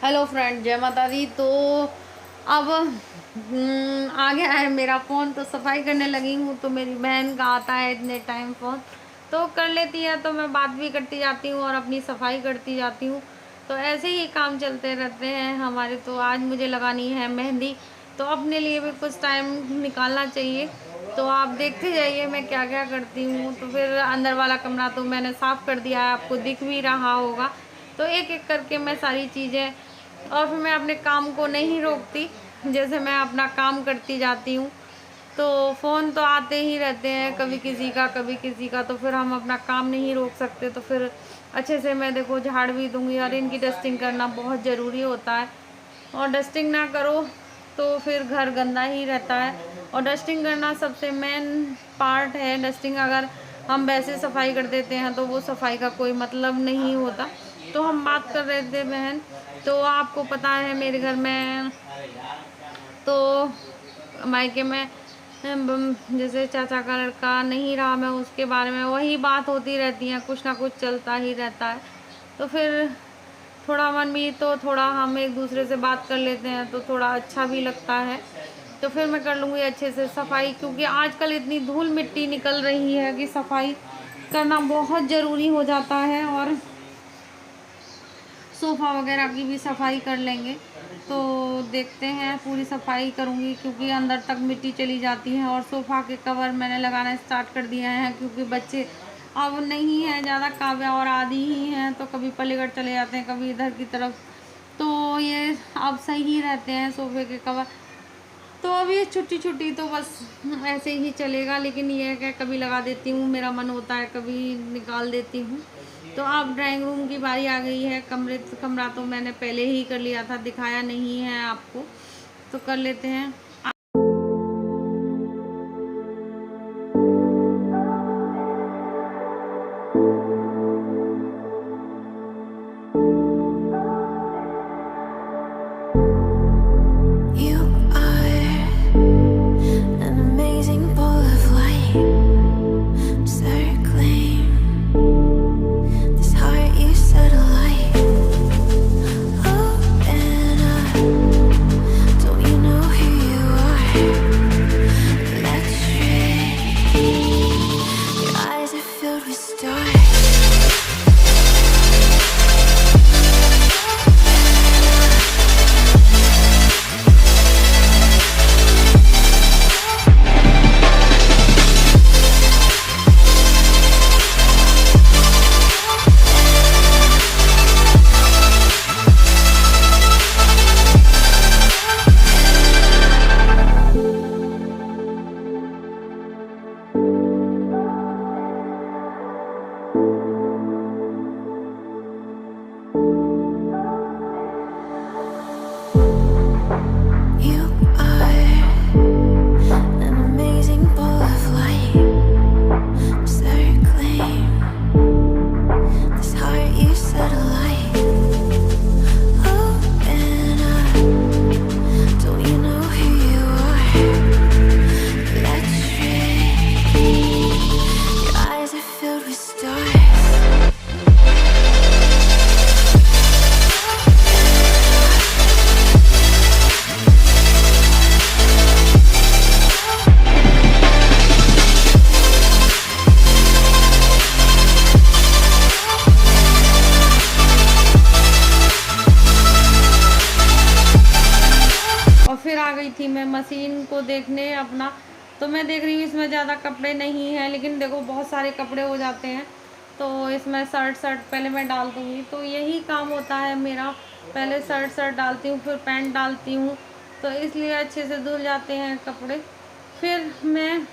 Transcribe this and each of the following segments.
Hello friend, जय माता दी। तो अब आ गया है मेरा फ़ोन, तो सफाई करने लगी हूँ। तो मेरी बहन का आता है इतने टाइम फ़ोन, तो कर लेती है, तो मैं बात भी करती जाती हूँ और अपनी सफाई करती जाती हूँ। तो ऐसे ही काम चलते रहते हैं हमारे। तो आज मुझे लगानी है मेहंदी, तो अपने लिए भी कुछ टाइम निकालना चाहिए। तो आप देखते जाइए मैं क्या क्या करती हूँ। तो फिर अंदर वाला कमरा तो मैंने साफ़ कर दिया है, आपको दिख भी रहा होगा। तो एक एक करके मैं सारी चीज़ें, और फिर मैं अपने काम को नहीं रोकती, जैसे मैं अपना काम करती जाती हूँ। तो फ़ोन तो आते ही रहते हैं, कभी किसी का कभी किसी का, तो फिर हम अपना काम नहीं रोक सकते। तो फिर अच्छे से मैं देखो झाड़ भी दूँगी, और इनकी डस्टिंग करना बहुत ज़रूरी होता है। और डस्टिंग ना करो तो फिर घर गंदा ही रहता है। और डस्टिंग करना सबसे मेन पार्ट है। डस्टिंग अगर हम वैसे सफाई कर देते हैं तो वो सफाई का कोई मतलब नहीं होता। तो हम बात कर रहे थे बहन, तो आपको पता है मेरे घर में तो मायके में जैसे चाचा का लड़का नहीं रहा, मैं उसके बारे में वही बात होती रहती है, कुछ ना कुछ चलता ही रहता है। तो फिर थोड़ा मन भी, तो थोड़ा हम एक दूसरे से बात कर लेते हैं तो थोड़ा अच्छा भी लगता है। तो फिर मैं कर लूँगी अच्छे से सफाई, क्योंकि आजकल इतनी धूल मिट्टी निकल रही है कि सफाई करना बहुत ज़रूरी हो जाता है। और सोफ़ा वगैरह की भी सफाई कर लेंगे। तो देखते हैं, पूरी सफाई करूँगी क्योंकि अंदर तक मिट्टी चली जाती है। और सोफ़ा के कवर मैंने लगाना स्टार्ट कर दिया है, क्योंकि बच्चे अब नहीं है ज़्यादा, काव्या और आदि ही हैं, तो कभी पलीगढ़ चले जाते हैं, कभी इधर की तरफ। तो ये अब सही रहते हैं सोफ़े के कवर। तो अब ये छुट्टी छुट्टी तो बस ऐसे ही चलेगा, लेकिन ये है कि कभी लगा देती हूँ, मेरा मन होता है कभी निकाल देती हूँ। तो अब ड्राइंग रूम की बारी आ गई है। कमरा तो मैंने पहले ही कर लिया था, दिखाया नहीं है आपको, तो कर लेते हैं। You are an amazing ball of light, circling this heart you set alight. Open up, don't you know who you are? Electric, your eyes are filled with stars. You are an amazing ball of light, circling this heart you set alight. Open up, don't you know who you are? Electric, your eyes are filled with stars. और फिर आ गई थी मैं machine को देखने अपना। तो मैं देख रही हूँ इसमें ज़्यादा कपड़े नहीं हैं, लेकिन देखो बहुत सारे कपड़े हो जाते हैं। तो इसमें शर्ट पहले मैं डाल दूँगी। तो यही काम होता है मेरा, पहले शर्ट डालती हूँ, फिर पैंट डालती हूँ, तो इसलिए अच्छे से धुल जाते हैं कपड़े। फिर मैं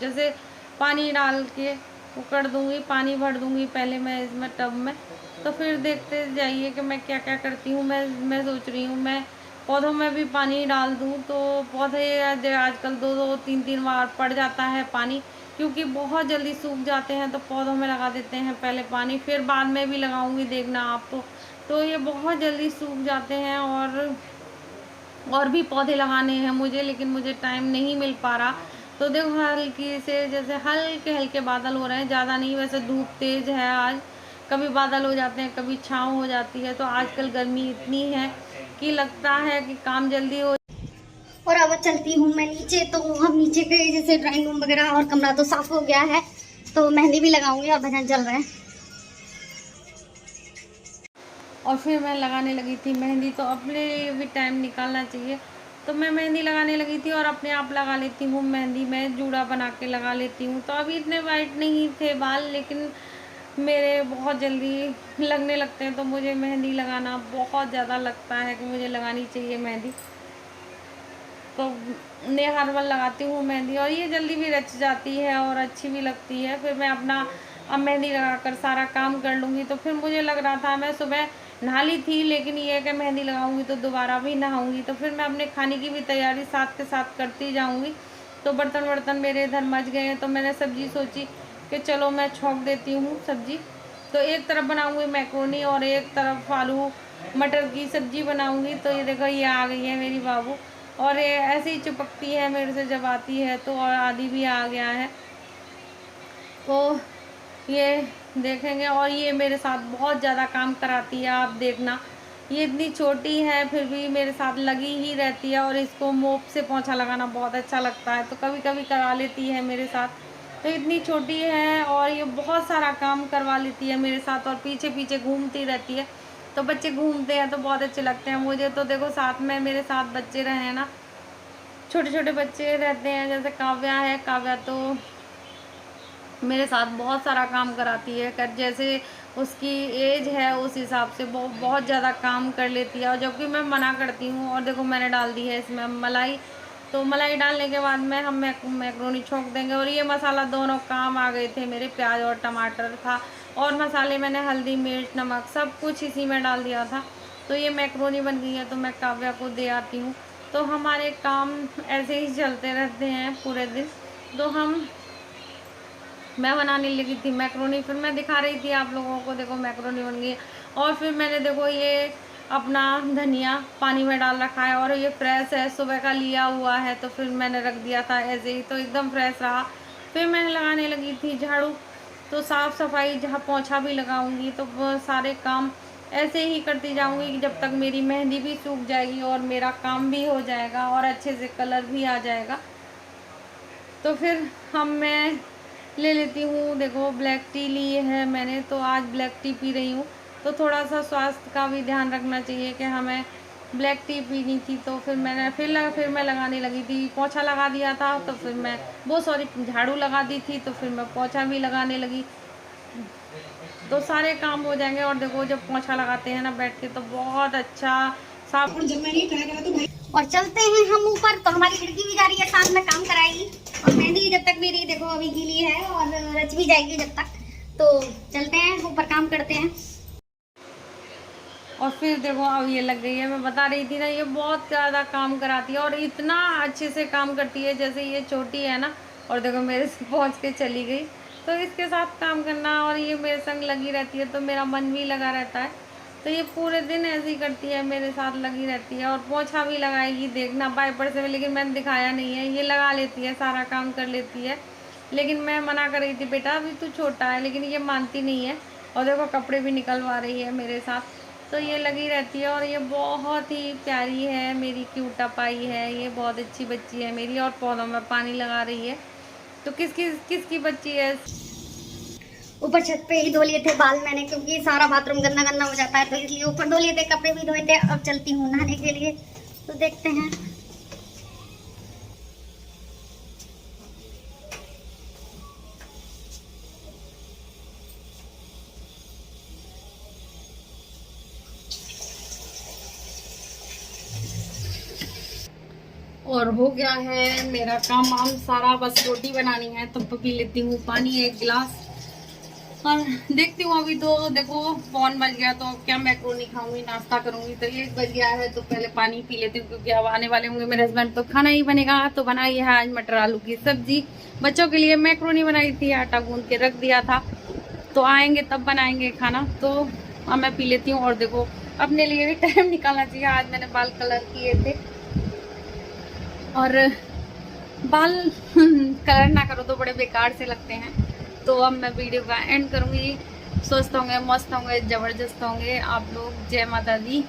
जैसे पानी डाल के वो कर दूँगी, पानी भर दूँगी पहले मैं इसमें टब में। तो फिर देखते जाइए कि मैं क्या क्या करती हूँ। मैं सोच रही हूँ मैं पौधों में भी पानी डाल दूँ। तो पौधे आजकल 2-2 3-3 बार पड़ जाता है पानी, क्योंकि बहुत जल्दी सूख जाते हैं। तो पौधों में लगा देते हैं पहले पानी, फिर बाद में भी लगाऊंगी, देखना आप। तो ये बहुत जल्दी सूख जाते हैं। और भी पौधे लगाने हैं मुझे, लेकिन मुझे टाइम नहीं मिल पा रहा। तो देखो हल्की से, जैसे हल्के हल्के बादल हो रहे हैं, ज़्यादा नहीं, वैसे धूप तेज़ है आज, कभी बादल हो जाते हैं, कभी छाँव हो जाती है। तो आजकल गर्मी इतनी है कि लगता है कि काम जल्दी हो। और अब चलती हूँ मैं नीचे। तो हम नीचे गए, जैसे ड्राइंग रूम वगैरह और कमरा तो साफ हो गया है, तो मेहंदी भी लगाऊंगी और भजन चल रहे हैं। और फिर मैं लगाने लगी थी मेहंदी। तो अपने लिए भी टाइम निकालना चाहिए। तो मैं मेहंदी लगाने लगी थी और अपने आप लगा लेती हूँ मेहंदी। मैं जूड़ा बना के लगा लेती हूँ। तो अभी इतने वाइट नहीं थे बाल, लेकिन मेरे बहुत जल्दी लगने लगते हैं। तो मुझे मेहंदी लगाना बहुत ज़्यादा लगता है कि मुझे लगानी चाहिए मेहंदी। तो मैं हर बार लगाती हूँ मेहंदी, और ये जल्दी भी रच जाती है और अच्छी भी लगती है। फिर मैं अपना अब मेहंदी लगाकर सारा काम कर लूँगी। तो फिर मुझे लग रहा था, मैं सुबह नहा ली थी, लेकिन ये है कि मेहंदी लगाऊंगी तो दोबारा भी नहाऊंगी। तो फिर मैं अपने खाने की भी तैयारी साथ के साथ करती जाऊंगी। तो बर्तन मेरे इधर मच गए हैं। तो मैंने सब्जी सोची कि चलो मैं छौंक देती हूँ सब्जी। तो एक तरफ बनाऊंगी मैक्रोनी और एक तरफ आलू मटर की सब्जी बनाऊंगी। तो ये देखो, ये आ गई है मेरी बाबू, और ये ऐसे ही चिपकती है मेरे से जब आती है। तो और आदि भी आ गया है। तो ये देखेंगे, और ये मेरे साथ बहुत ज़्यादा काम कराती है। आप देखना, ये इतनी छोटी है फिर भी मेरे साथ लगी ही रहती है, और इसको मोप से पोंछा लगाना बहुत अच्छा लगता है। तो कभी कभी करा लेती है मेरे साथ। तो इतनी छोटी है और ये बहुत सारा काम करवा लेती है मेरे साथ, और पीछे पीछे घूमती रहती है। तो बच्चे घूमते हैं तो बहुत अच्छे लगते हैं मुझे। तो देखो, साथ में मेरे साथ बच्चे रहे हैं ना, छोटे छोटे बच्चे रहते हैं। जैसे काव्या है, काव्या तो मेरे साथ बहुत सारा काम कराती है। कर जैसे उसकी एज है उस हिसाब से वो बहुत ज़्यादा काम कर लेती है। और जबकि मैं मना करती हूँ। और देखो, मैंने डाल दी है इसमें मलाई। तो मलाई डालने के बाद में हम मैक्रोनी छोंक देंगे। और ये मसाला दोनों काम आ गए थे मेरे, प्याज और टमाटर था, और मसाले मैंने हल्दी मिर्च नमक सब कुछ इसी में डाल दिया था। तो ये मैक्रोनी बन गई है। तो मैं काव्या को दे आती हूँ। तो हमारे काम ऐसे ही चलते रहते हैं पूरे दिन। तो मैं बनाने लगी थी मैक्रोनी। फिर मैं दिखा रही थी आप लोगों को, देखो मैक्रोनी बन गई है। और फिर मैंने देखो ये अपना धनिया पानी में डाल रखा है, और ये फ्रेश है, सुबह का लिया हुआ है। तो फिर मैंने रख दिया था ऐसे ही, तो एकदम फ्रेश रहा। फिर मैंने लगाने लगी थी झाड़ू। तो साफ़ सफाई, जहाँ पोंछा भी लगाऊंगी, तो वो सारे काम ऐसे ही करती जाऊंगी कि जब तक मेरी मेहंदी भी सूख जाएगी और मेरा काम भी हो जाएगा और अच्छे से कलर भी आ जाएगा। तो फिर मैं ले लेती हूँ। देखो, ब्लैक टी ली है मैंने, तो आज ब्लैक टी पी रही हूँ। तो थोड़ा सा स्वास्थ्य का भी ध्यान रखना चाहिए कि हमें ब्लैक टी पीनी थी। तो फिर मैं लगाने लगी थी, पोंछा लगा दिया था। तो फिर मैं झाड़ू लगा दी थी। तो फिर मैं पोंछा भी लगाने लगी। तो सारे काम हो जाएंगे। और देखो, जब पोंछा लगाते हैं ना बैठ के, तो बहुत अच्छा साफ। और चलते हैं हम ऊपर। तो हमारी लड़की भी जा रही है, साथ में काम कराएगी। और मेहंदी जब तक मेरी देखो अभी गीली है और रच भी जाएगी जब तक। तो चलते हैं ऊपर, काम करते हैं। और फिर देखो, अब ये लग गई है। मैं बता रही थी ना, ये बहुत ज़्यादा काम कराती है और इतना अच्छे से काम करती है। जैसे ये छोटी है ना, और देखो मेरे से पहुँच के चली गई। तो इसके साथ काम करना, और ये मेरे संग लगी रहती है, तो मेरा मन भी लगा रहता है। तो ये पूरे दिन ऐसे ही करती है, मेरे साथ लगी रहती है। और पोंछा भी लगाएगी, देखना वाइपर से, लेकिन मैंने दिखाया नहीं है। ये लगा लेती है, सारा काम कर लेती है। लेकिन मैं मना कर रही थी, बेटा अभी तू छोटा है, लेकिन ये मानती नहीं है। और देखो, कपड़े भी निकलवा रही है मेरे साथ। तो ये लगी रहती है, और ये बहुत ही प्यारी है, मेरी क्यूटा पाई है। ये बहुत अच्छी बच्ची है मेरी, और पौधों में पानी लगा रही है। तो किसकी बच्ची है? ऊपर छत पे ही धो लिए थे बाल मैंने, क्योंकि सारा बाथरूम गंदा गंदा हो जाता है, तो इसलिए ऊपर धो लिए थे, कपड़े भी धोए थे। अब चलती हूँ नहाने के लिए। तो देखते हैं। और हो गया है मेरा काम सारा, बस रोटी बनानी है। तो पी लेती हूँ पानी एक गिलास, और देखती हूँ। अभी तो देखो फोन बज गया, तो क्या मैक्रोनी खाऊंगी, नाश्ता करूंगी। तो 1 बज गया है, तो पहले पानी पी लेती हूँ, क्योंकि अब आने वाले होंगे मेरे हस्बैंड, तो खाना ही बनेगा। तो बनाई है आज मटर आलू की सब्जी। बच्चों के लिए मैक्रोनी बनाई थी, आटा गूंद के रख दिया था। तो आएंगे तब बनाएंगे खाना। तो अब मैं पी लेती हूँ। और देखो, अपने लिए भी टाइम निकालना चाहिए। आज मैंने बाल कलर किए थे, और बाल कलर ना करो तो बड़े बेकार से लगते हैं। तो अब मैं वीडियो का एंड करूँगी। स्वस्थ होंगे, मस्त होंगे, ज़बरदस्त होंगे आप लोग। जय माता दी।